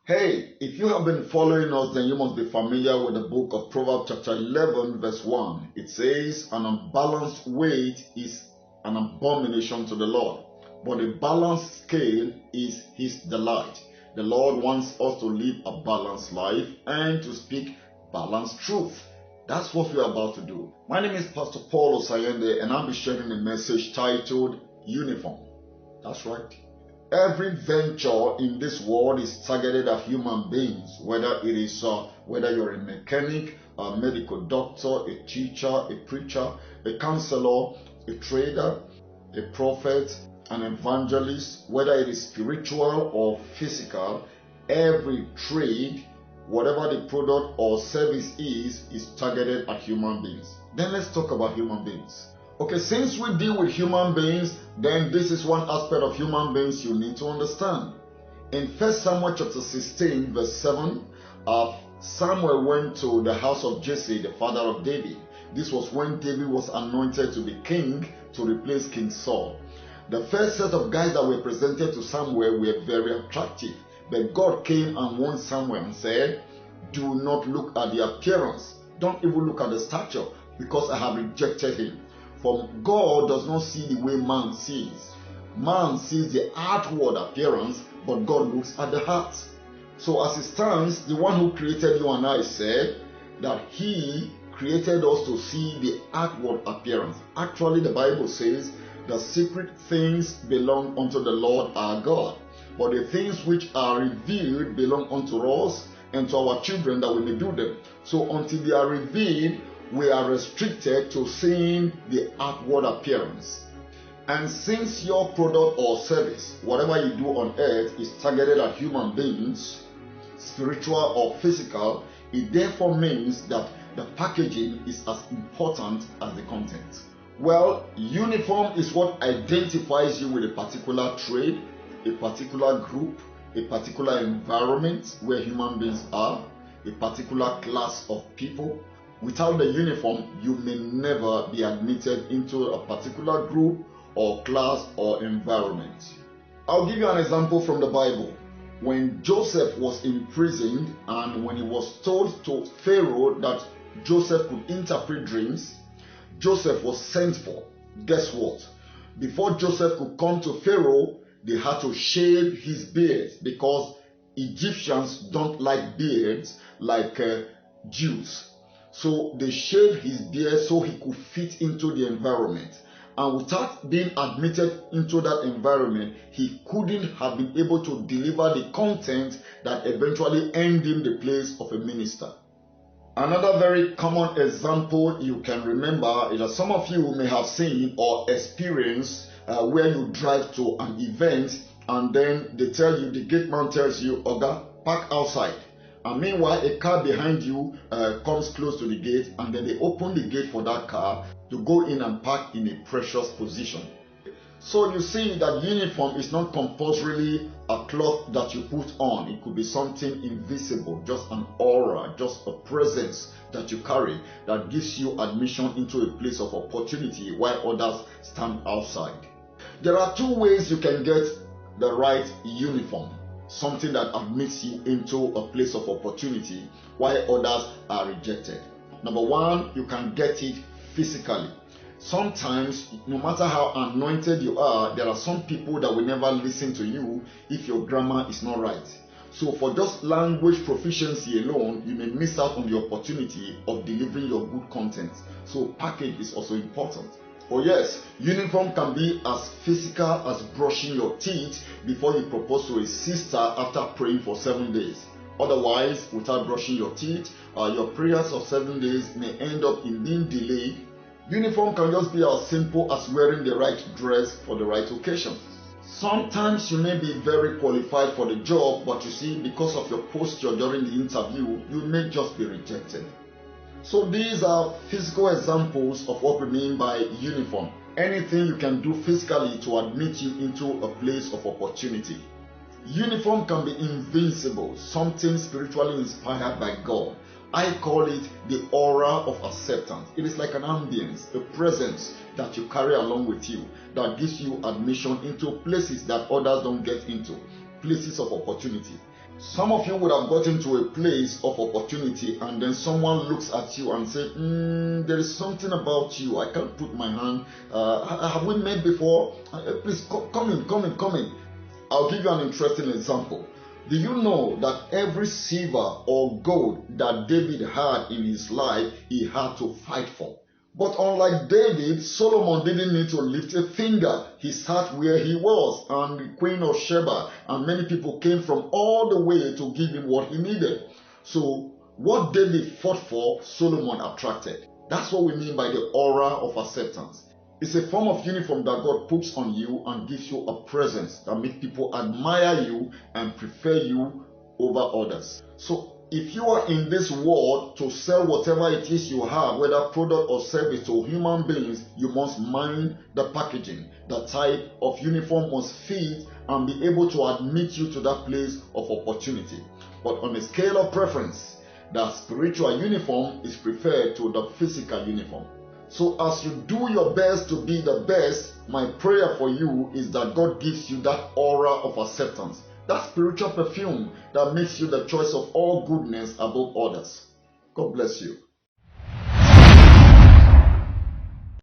Hey, if you have been following us, then you must be familiar with the book of Proverbs chapter 11 verse 1. It says, an unbalanced weight is an abomination to the Lord, but a balanced scale is his delight. The Lord wants us to live a balanced life and to speak balanced truth. That's what we are about to do. My name is Pastor Paul Osayende, and I'll be sharing a message titled Uniform. That's right. Every venture in this world is targeted at human beings, whether you're a mechanic, a medical doctor, a teacher, a preacher, a counselor, a trader, a prophet, an evangelist, whether it is spiritual or physical. Every trade, whatever the product or service is targeted at human beings. Then let's talk about human beings. Okay, since we deal with human beings, then this is one aspect of human beings you need to understand. In 1 Samuel chapter 16 verse 7, Samuel went to the house of Jesse, the father of David. This was when David was anointed to be king to replace King Saul. The first set of guys that were presented to Samuel were very attractive, but God came and warned Samuel and said, do not look at the appearance, don't even look at the stature, because I have rejected him. For God does not see the way man sees. Man sees the outward appearance, but God looks at the heart. So as it stands, the one who created you and I said that he created us to see the outward appearance. Actually, the Bible says the secret things belong unto the Lord our God, but the things which are revealed belong unto us and to our children, that we may do them. So until they are revealed, we are restricted to seeing the outward appearance. And since your product or service, whatever you do on earth, is targeted at human beings, spiritual or physical, it therefore means that the packaging is as important as the content. Well, uniform is what identifies you with a particular trade, a particular group, a particular environment where human beings are, a particular class of people. Without the uniform, you may never be admitted into a particular group or class or environment. I'll give you an example from the Bible. When Joseph was imprisoned and when he was told to Pharaoh that Joseph could interpret dreams, Joseph was sent for. Guess what? Before Joseph could come to Pharaoh, they had to shave his beard because Egyptians don't like beards like Jews. So they shaved his beard so he could fit into the environment. And without being admitted into that environment, he couldn't have been able to deliver the content that eventually earned him the place of a minister. Another very common example you can remember is that some of you may have seen or experienced where you drive to an event and then they tell you, the gate man tells you, Oga, park outside. And meanwhile, a car behind you comes close to the gate, and then they open the gate for that car to go in and park in a precious position. So you see that uniform is not compulsorily a cloth that you put on. It could be something invisible, just an aura, just a presence that you carry that gives you admission into a place of opportunity while others stand outside. There are two ways you can get the right uniform. Something that admits you into a place of opportunity while others are rejected. Number one, you can get it physically. Sometimes, no matter how anointed you are, there are some people that will never listen to you if your grammar is not right. So for just language proficiency alone, you may miss out on the opportunity of delivering your good content. So package is also important. Oh yes, uniform can be as physical as brushing your teeth before you propose to a sister after praying for 7 days. Otherwise, without brushing your teeth, your prayers of 7 days may end up in being delayed. Uniform can just be as simple as wearing the right dress for the right occasion. Sometimes you may be very qualified for the job, but you see, because of your posture during the interview, you may just be rejected. So these are physical examples of what we mean by uniform. Anything you can do physically to admit you into a place of opportunity. Uniform can be invincible, something spiritually inspired by God. I call it the aura of acceptance. It is like an ambience, a presence that you carry along with you that gives you admission into places that others don't get into, places of opportunity. Some of you would have gotten to a place of opportunity, and then someone looks at you and says, there is something about you. I can't put my hand. Have we met before? Please come in. I'll give you an interesting example. Do you know that every silver or gold that David had in his life, he had to fight for? But unlike David, Solomon didn't need to lift a finger. He sat where he was, and the Queen of Sheba and many people came from all the way to give him what he needed. So what David fought for, Solomon attracted. That's what we mean by the aura of acceptance. It's a form of uniform that God puts on you and gives you a presence that makes people admire you and prefer you over others. So if you are in this world to sell whatever it is you have, whether product or service to human beings, you must mind the packaging. The type of uniform must fit and be able to admit you to that place of opportunity. But on a scale of preference, the spiritual uniform is preferred to the physical uniform. So as you do your best to be the best, my prayer for you is that God gives you that aura of acceptance, that spiritual perfume that makes you the choice of all goodness above others. God bless you.